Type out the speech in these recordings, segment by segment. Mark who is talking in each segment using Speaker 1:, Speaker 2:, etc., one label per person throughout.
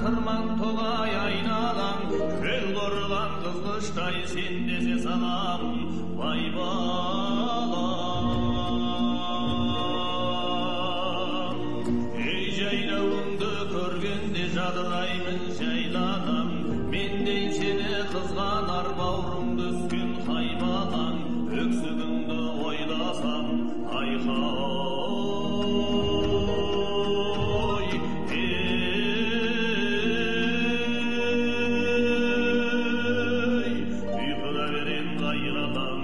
Speaker 1: тырман тоғай айналаң, көл қорған қызғыштай сен десе салам, бай балам. Ей жайлауыңды көргенде жадыраймын жайладам, мендей сені қызғанар бауырыңды үскен қай балам, өксігіңді ойласам айқай. Ұйқыда берен қайрадам.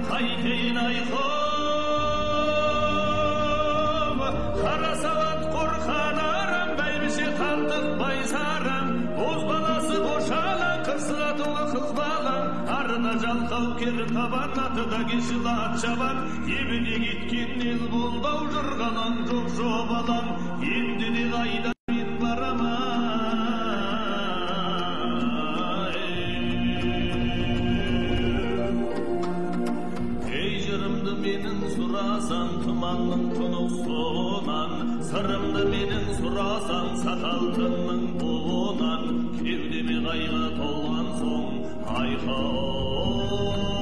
Speaker 1: Қайтейін айқым, қара сауат қорқан арам, бәйбіше тартып байсарам, боз баласы бошалаң, қырсыратуы қыз балаң, арына жалқау керіп табан, атыда кешіл ат шабан, ебіне кеткен ел болдау жырғалаң, жоқ жобалаң, енді де қайда мен барамын. Менің сұрасаң тұманның тұнық суынан, сырымды менің сұрасаң сақалтымның буынан, кеудеме қайғы толған соң айқай.